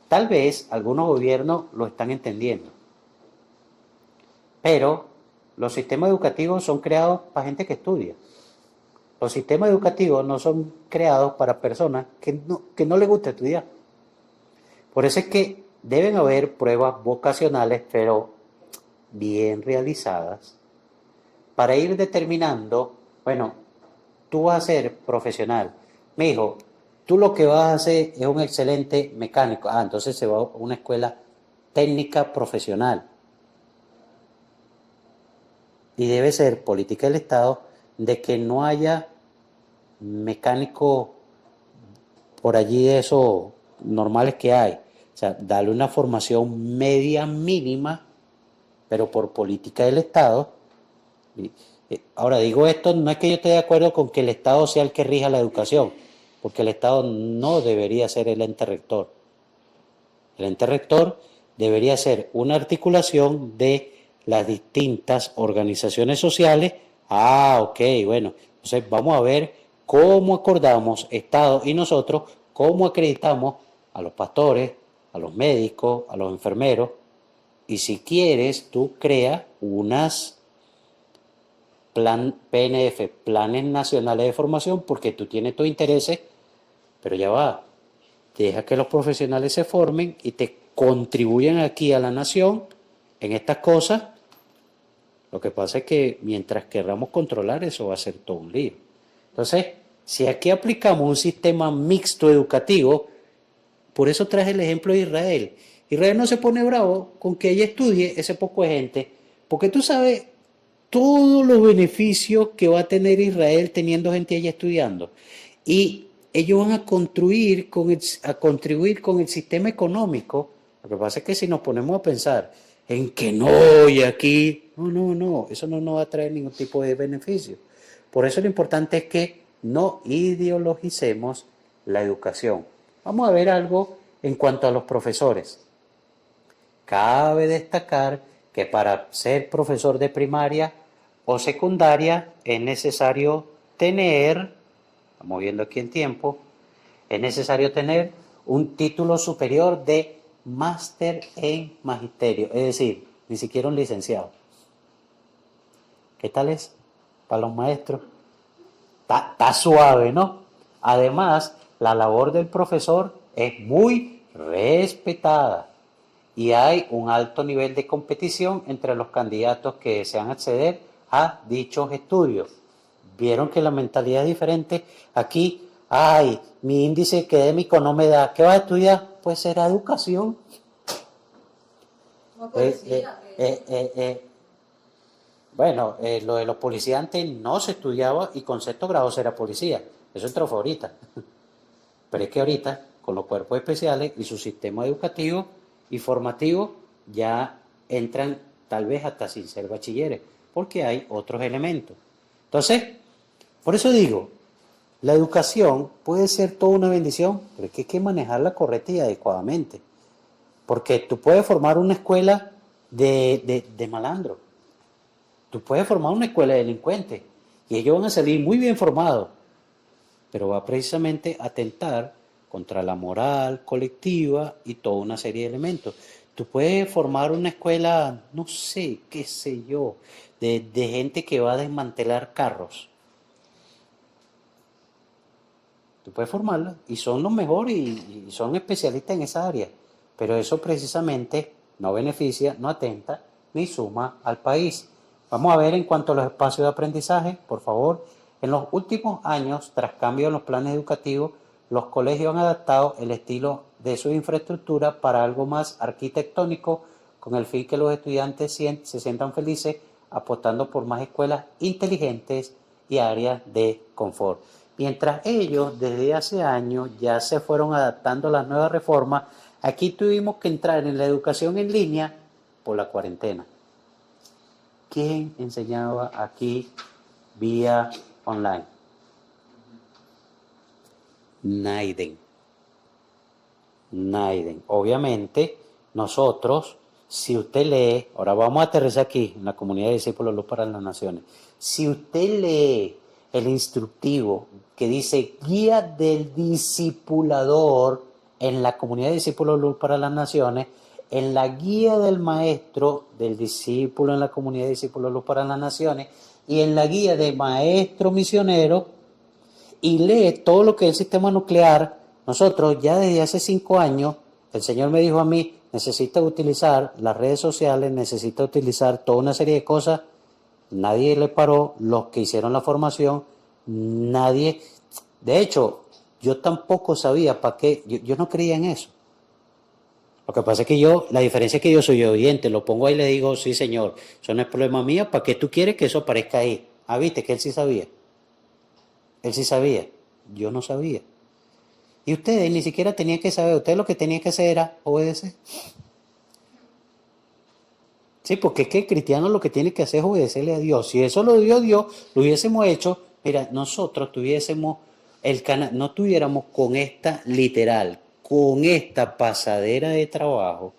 Speaker 1: Tal vez algunos gobiernos lo están entendiendo, pero los sistemas educativos son creados para gente que estudia. Los sistemas educativos no son creados para personas que no les gusta estudiar. Por eso es que deben haber pruebas vocacionales, pero bien realizadas, para ir determinando, bueno, tú vas a ser profesional. Me dijo, tú lo que vas a hacer es un excelente mecánico. Entonces se va a una escuela técnica profesional. Y debe ser política del Estado de que no haya mecánicos por allí de esos normales que hay. O sea, darle una formación media mínima, pero por política del Estado. Ahora digo esto, no es que yo esté de acuerdo con que el Estado sea el que rija la educación, porque el Estado no debería ser el ente rector. El ente rector debería ser una articulación de las distintas organizaciones sociales. Ok, bueno, Entonces vamos a ver cómo acordamos, Estado y nosotros, cómo acreditamos a los pastores, a los médicos, a los enfermeros. Y si quieres, tú crea unas PNF, planes nacionales de formación, porque tú tienes tus intereses, pero ya va, deja que los profesionales se formen y te contribuyan aquí a la nación en estas cosas. Lo que pasa es que mientras queramos controlar, eso va a ser todo un lío. Entonces, si aquí aplicamos un sistema mixto educativo, por eso traje el ejemplo de Israel. Israel no se pone bravo con que ella estudie ese poco de gente, porque tú sabes todos los beneficios que va a tener Israel teniendo gente allá estudiando. Y ellos van a contribuir con el sistema económico. Lo que pasa es que si nos ponemos a pensar en que no, y aquí, no, eso no nos va a traer ningún tipo de beneficio. Por eso lo importante es que no ideologicemos la educación. Vamos a ver algo en cuanto a los profesores. Cabe destacar que para ser profesor de primaria o secundaria es necesario tener, estamos viendo aquí en tiempo, es necesario tener un título superior de máster en magisterio, es decir, ni siquiera un licenciado. ¿Qué tal es para los maestros? Está suave, ¿no? Además, la labor del profesor es muy respetada y hay un alto nivel de competición entre los candidatos que desean acceder a dichos estudios. Vieron que la mentalidad es diferente. Aquí, mi índice académico no me da. ¿Qué vas a estudiar? Pues será educación. Bueno, lo de los policías antes no se estudiaba y con sexto grado será policía. Eso entró fue ahorita. Pero es que ahorita, con los cuerpos especiales y su sistema educativo y formativo, ya entran tal vez hasta sin ser bachilleres, porque hay otros elementos. Entonces, por eso digo, la educación puede ser toda una bendición, pero es que hay que manejarla correcta y adecuadamente. Porque tú puedes formar una escuela de malandro, tú puedes formar una escuela de delincuentes, y ellos van a salir muy bien formados, pero va precisamente a atentar contra la moral colectiva y toda una serie de elementos. Tú puedes formar una escuela, no sé, qué sé yo, de gente que va a desmantelar carros. Tú puedes formarla y son los mejores y son especialistas en esa área, pero eso precisamente no beneficia, no atenta ni suma al país. Vamos a ver en cuanto a los espacios de aprendizaje, por favor. En los últimos años, tras cambios en los planes educativos, los colegios han adaptado el estilo de su infraestructura para algo más arquitectónico, con el fin que los estudiantes se sientan felices, apostando por más escuelas inteligentes y áreas de confort. Mientras ellos desde hace años ya se fueron adaptando a las nuevas reformas, aquí tuvimos que entrar en la educación en línea por la cuarentena. ¿Quién enseñaba aquí vía online? Naiden. Obviamente, nosotros, si usted lee, ahora vamos a aterrizar aquí en la comunidad de discípulos Luz para las Naciones, si usted lee el instructivo que dice guía del discipulador en la comunidad de discípulos Luz para las Naciones, en la guía del maestro del discípulo en la comunidad de discípulos Luz para las Naciones y en la guía de maestro misionero, y lee todo lo que es el sistema nuclear, nosotros ya desde hace 5 años, el Señor me dijo a mí, necesita utilizar las redes sociales, necesita utilizar toda una serie de cosas. Nadie le paró, los que hicieron la formación, nadie. De hecho, yo tampoco sabía para qué, yo no creía en eso. Lo que pasa es que la diferencia es que yo soy oyente, lo pongo ahí y le digo, sí señor, eso no es problema mío, ¿para qué tú quieres que eso aparezca ahí? Ah, viste que él sí sabía. Él sí sabía, yo no sabía. Y ustedes ni siquiera tenían que saber, ustedes lo que tenían que hacer era obedecer. Sí, porque es que el cristiano lo que tiene que hacer es obedecerle a Dios. Si eso lo dio Dios, lo hubiésemos hecho, mira, nosotros tuviésemos el canal, no tuviéramos con esta literal, con esta pasadera de trabajo,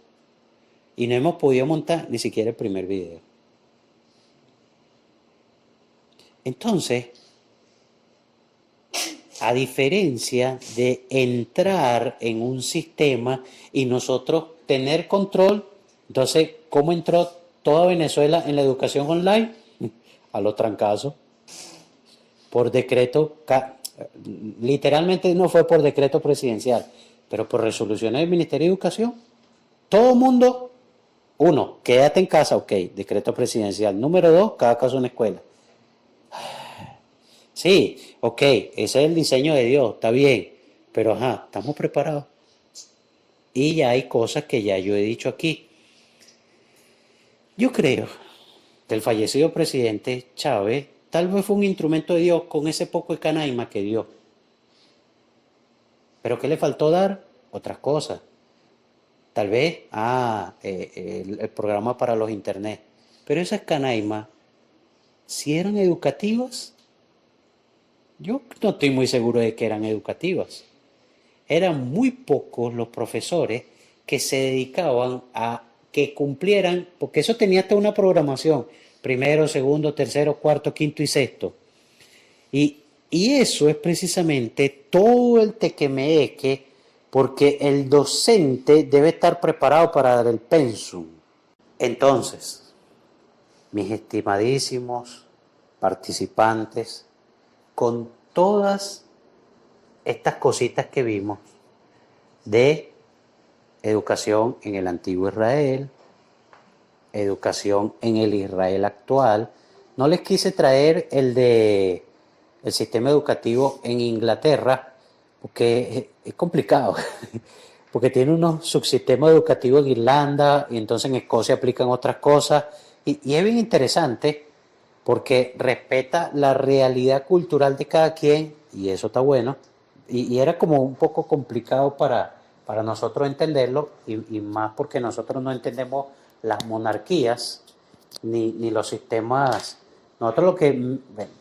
Speaker 1: y no hemos podido montar ni siquiera el primer video. Entonces, A diferencia de entrar en un sistema y nosotros tener control. Entonces, ¿cómo entró toda Venezuela en la educación online? A los trancazos, por decreto, literalmente no fue por decreto presidencial, pero por resoluciones del Ministerio de Educación. Todo el mundo, uno, quédate en casa, ok, decreto presidencial. Número dos, cada caso una escuela. Sí, ok, ese es el diseño de Dios, está bien, pero ajá, estamos preparados. Y ya hay cosas que ya yo he dicho aquí. Yo creo que el fallecido presidente Chávez tal vez fue un instrumento de Dios con ese poco de canaima que dio. Pero ¿qué le faltó dar? Otras cosas. Tal vez, el programa para los internet. Pero esas canaimas, si eran educativas, yo no estoy muy seguro de que eran educativas. Eran muy pocos los profesores que se dedicaban a que cumplieran, porque eso tenía hasta una programación, primero, segundo, tercero, cuarto, quinto y sexto. Y, y eso es precisamente todo el tequemeque, porque el docente debe estar preparado para dar el pensum. Entonces, mis estimadísimos participantes, con todas estas cositas que vimos de educación en el antiguo Israel, educación en el Israel actual, no les quise traer el sistema educativo en Inglaterra, porque es complicado, porque tiene unos subsistemas educativos en Irlanda y entonces en Escocia aplican otras cosas, y es bien interesante porque respeta la realidad cultural de cada quien, y eso está bueno, y era como un poco complicado para nosotros entenderlo, y más porque nosotros no entendemos las monarquías ni los sistemas. Nosotros lo que bueno,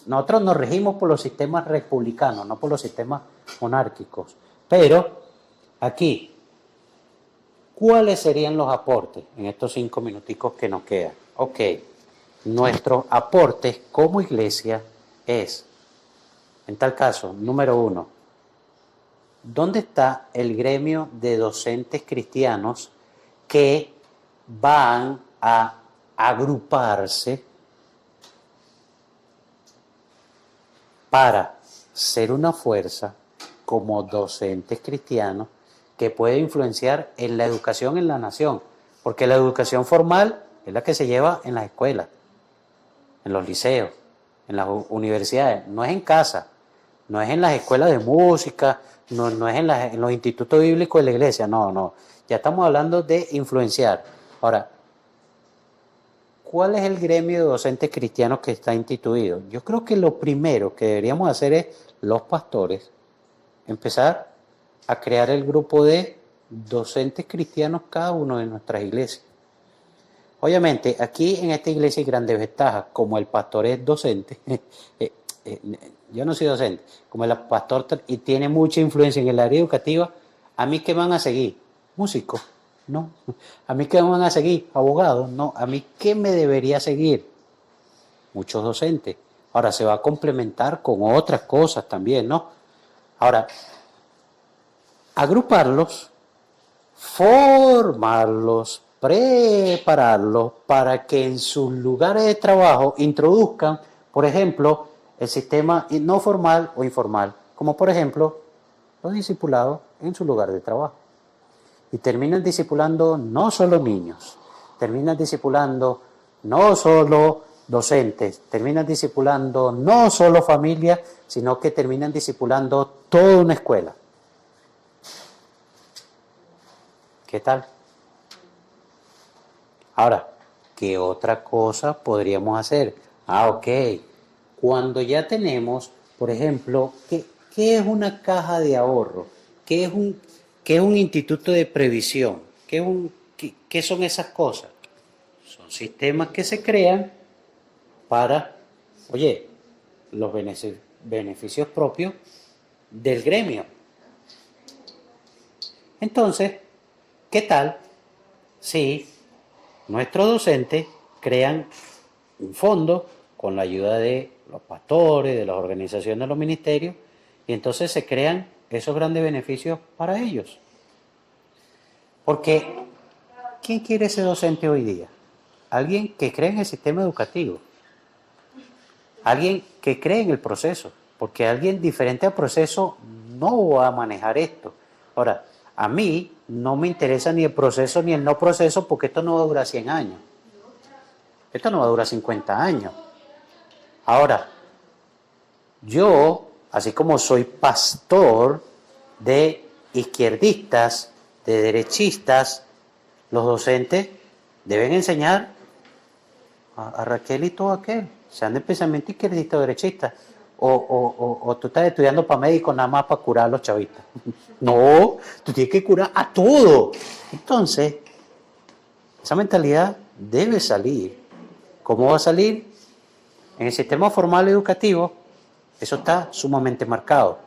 Speaker 1: nosotros nos regimos por los sistemas republicanos, no por los sistemas monárquicos. Pero aquí, ¿cuáles serían los aportes en estos 5 minuticos que nos quedan? Ok, nuestros aportes como iglesia es, en tal caso, número uno, ¿dónde está el gremio de docentes cristianos que van a agruparse para ser una fuerza como docentes cristianos que puede influenciar en la educación en la nación? Porque la educación formal es la que se lleva en las escuelas, en los liceos, en las universidades, no es en casa, no es en las escuelas de música, no es en los institutos bíblicos de la iglesia, no, ya estamos hablando de influenciar. Ahora, ¿cuál es el gremio de docentes cristianos que está instituido? Yo creo que lo primero que deberíamos hacer es, los pastores, empezar a crear el grupo de docentes cristianos cada uno de nuestras iglesias. Obviamente, aquí en esta iglesia hay grandes ventajas, como el pastor es docente, yo no soy docente, como el pastor y tiene mucha influencia en el área educativa, ¿a mí qué van a seguir? ¿Músicos? No. ¿A mí qué van a seguir? ¿Abogados? No. ¿A mí qué me debería seguir? Muchos docentes. Ahora se va a complementar con otras cosas también, ¿no? Ahora, agruparlos, formarlos, prepararlos para que en sus lugares de trabajo introduzcan, por ejemplo, el sistema no formal o informal, como por ejemplo los discipulados en su lugar de trabajo. Y terminan discipulando no solo niños, terminan discipulando no solo docentes, terminan discipulando no solo familias, sino que terminan discipulando toda una escuela. ¿Qué tal? Ahora, ¿qué otra cosa podríamos hacer? Ok, cuando ya tenemos, por ejemplo, ¿qué es una caja de ahorro? ¿Qué es un instituto de previsión? ¿Qué son esas cosas? Son sistemas que se crean para, oye, los beneficios propios del gremio. Entonces, ¿qué tal si nuestros docentes crean un fondo con la ayuda de los pastores, de las organizaciones de los ministerios, Y entonces se crean esos grandes beneficios para ellos. Porque, ¿quién quiere ser docente hoy día? Alguien que cree en el sistema educativo. Alguien que cree en el proceso. Porque alguien diferente al proceso no va a manejar esto. Ahora, a mí no me interesa ni el proceso ni el no proceso porque esto no va a durar 100 años. Esto no va a durar 50 años. Ahora, yo, así como soy pastor de izquierdistas, de derechistas, los docentes deben enseñar a Raquel y todo aquel, sean de pensamiento izquierdista o derechista. O tú estás estudiando para médico nada más para curar a los chavistas. No, tú tienes que curar a todo. Entonces, esa mentalidad debe salir. ¿Cómo va a salir? En el sistema formal educativo, eso está sumamente marcado.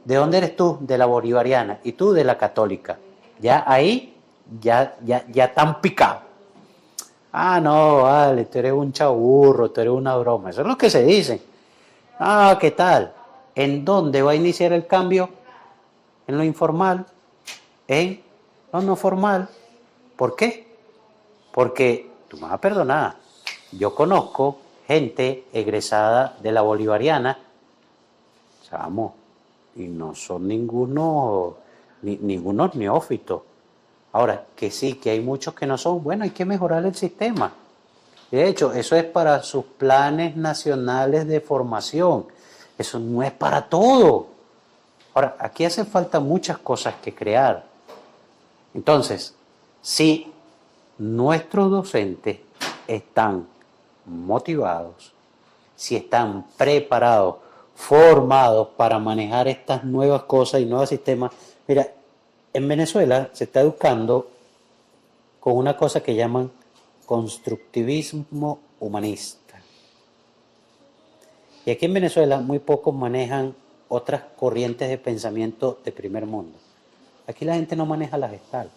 Speaker 1: ¿De dónde eres tú? De la bolivariana y tú de la católica. Ya ahí, ya están picados. Ah, no, vale, tú eres un chaburro, tú eres una broma. Eso es lo que se dice. Ah, ¿qué tal? ¿En dónde va a iniciar el cambio? En lo informal, en lo no formal. ¿Por qué? Porque, tú me vas a perdonar, yo conozco gente egresada de la bolivariana, chamo, y no son ningunos neófitos. Ahora, que sí, que hay muchos que no son, bueno, hay que mejorar el sistema. De hecho, eso es para sus planes nacionales de formación. Eso no es para todo. Ahora, aquí hace falta muchas cosas que crear. Entonces, si nuestros docentes están motivados, si están preparados, formados para manejar estas nuevas cosas y nuevos sistemas. Mira, en Venezuela se está educando con una cosa que llaman constructivismo humanista. Y aquí en Venezuela muy pocos manejan otras corrientes de pensamiento de primer mundo. Aquí la gente no maneja la gestal,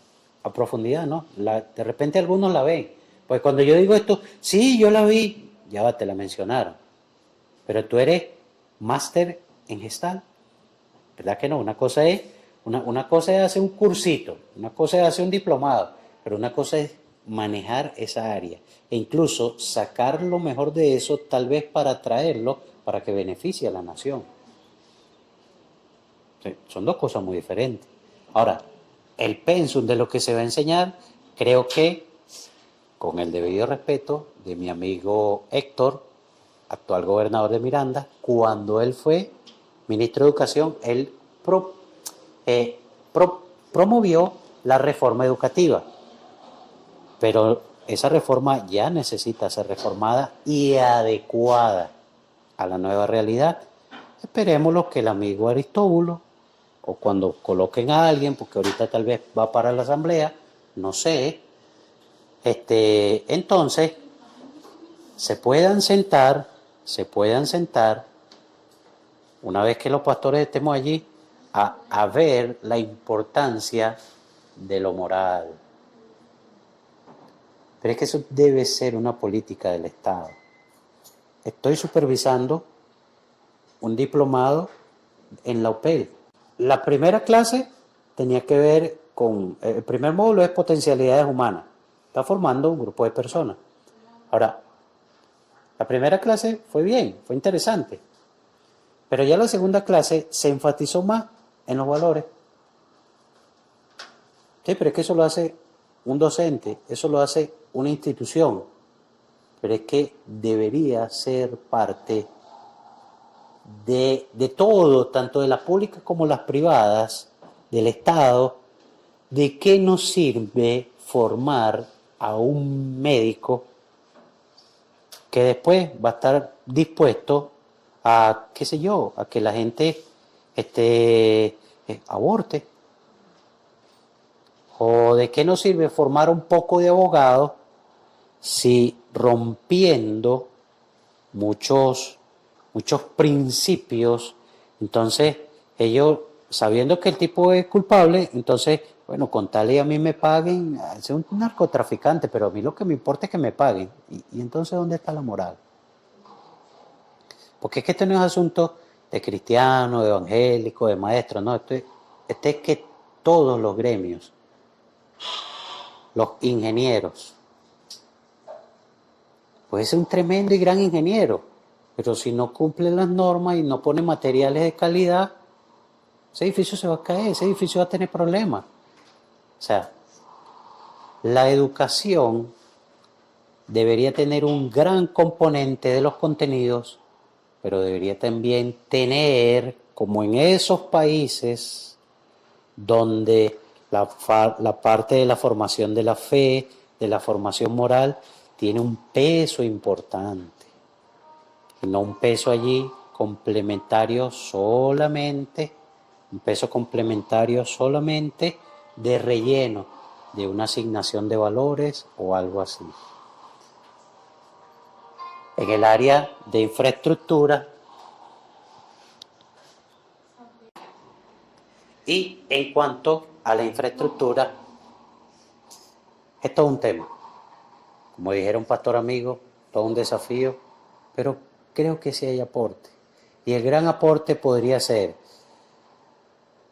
Speaker 1: a profundidad, ¿no? De repente algunos la ven. Pues cuando yo digo esto, sí, yo la vi, ya va, te la mencionaron. Pero tú eres máster en gestal, ¿verdad que no? Una cosa es hacer un cursito, una cosa es hacer un diplomado, pero una cosa es manejar esa área e incluso sacar lo mejor de eso, tal vez para traerlo para que beneficie a la nación. Sí, son dos cosas muy diferentes. Ahora, el pensum de lo que se va a enseñar, creo que, con el debido respeto de mi amigo Héctor, actual gobernador de Miranda, cuando él fue ministro de Educación, él promovió la reforma educativa. Pero esa reforma ya necesita ser reformada y adecuada a la nueva realidad. Esperemos lo que el amigo Aristóbulo, o cuando coloquen a alguien, porque ahorita tal vez va para la asamblea, no sé, entonces se puedan sentar, una vez que los pastores estemos allí, a ver la importancia de lo moral. Pero es que eso debe ser una política del Estado. Estoy supervisando un diplomado en la UPEL. La primera clase tenía que ver con, el primer módulo es potencialidades humanas. Está formando un grupo de personas. Ahora, la primera clase fue bien, fue interesante. Pero ya la segunda clase se enfatizó más en los valores. Sí, pero es que eso lo hace un docente, eso lo hace una institución. Pero es que debería ser parte de todo, tanto de las públicas como las privadas, del Estado. ¿De qué nos sirve formar a un médico que después va a estar dispuesto a, qué sé yo, a que la gente aborte? ¿O de qué nos sirve formar un poco de abogados si rompiendo muchos principios, entonces ellos, sabiendo que el tipo es culpable, entonces, bueno, con tal y a mí me paguen, soy un narcotraficante, pero a mí lo que me importa es que me paguen. Y entonces, ¿dónde está la moral? Porque es que este no es asunto de cristianos, de evangélicos, de maestros, no, este es que todos los gremios, los ingenieros, puede ser un tremendo y gran ingeniero, pero si no cumple las normas y no pone materiales de calidad, ese edificio se va a caer, ese edificio va a tener problemas. O sea, la educación debería tener un gran componente de los contenidos, pero debería también tener, como en esos países donde la parte de la formación de la fe, de la formación moral, tiene un peso importante. Y no un peso allí complementario solamente, un peso complementario solamente de relleno de una asignación de valores o algo así. En el área de infraestructura y en cuanto a la infraestructura, es todo un tema. Como dijera un pastor amigo, todo un desafío, pero creo que sí hay aporte. Y el gran aporte podría ser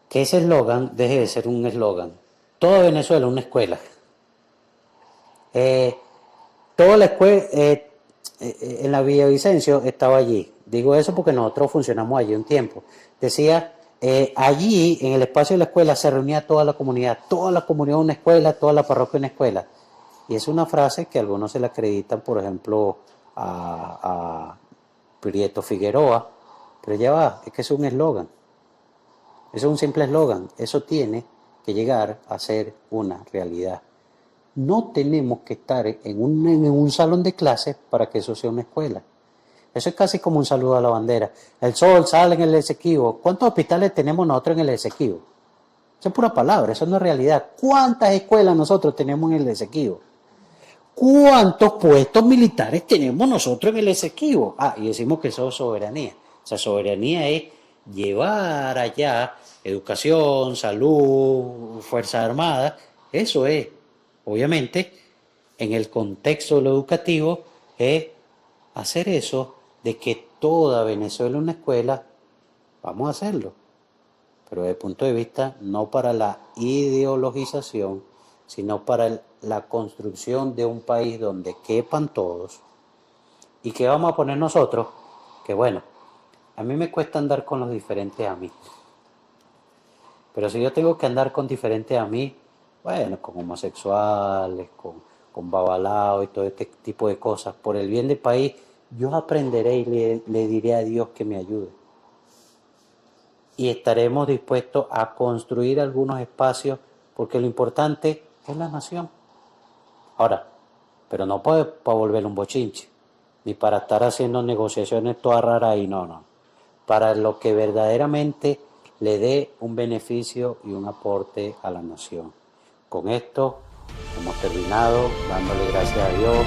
Speaker 1: que ese eslogan deje de ser un eslogan. Toda Venezuela es una escuela. Toda la escuela, en la Villavicencio estaba allí. Digo eso porque nosotros funcionamos allí un tiempo. Decía, allí en el espacio de la escuela se reunía toda la comunidad una escuela, toda la parroquia una escuela. Y es una frase que algunos se la acreditan, por ejemplo, a Prieto Figueroa, pero ya va, es que es un eslogan. Eso es un simple eslogan. Eso tiene que llegar a ser una realidad. No tenemos que estar en un salón de clases para que eso sea una escuela. Eso es casi como un saludo a la bandera. El sol sale en el Esequibo. ¿Cuántos hospitales tenemos nosotros en el Esequibo? Eso es pura palabra, eso no es realidad. ¿Cuántas escuelas nosotros tenemos en el Esequibo? ¿Cuántos puestos militares tenemos nosotros en el Esequibo? Y decimos que eso es soberanía. O sea, soberanía es llevar allá educación, salud, Fuerzas Armadas. Eso es. Obviamente, en el contexto de lo educativo, es hacer eso de que toda Venezuela es una escuela, vamos a hacerlo. Pero desde el punto de vista no para la ideologización, sino para la construcción de un país donde quepan todos. ¿Y qué vamos a poner nosotros? Que bueno, a mí me cuesta andar con los diferentes a mí. Pero si yo tengo que andar con diferentes a mí, bueno, con homosexuales, con babalaos y todo este tipo de cosas, por el bien del país, yo aprenderé y le diré a Dios que me ayude. Y estaremos dispuestos a construir algunos espacios, porque lo importante es la nación. Ahora, pero no para volver un bochinche, ni para estar haciendo negociaciones todas raras y no. Para lo que verdaderamente le dé un beneficio y un aporte a la nación. Con esto hemos terminado, dándole gracias a Dios,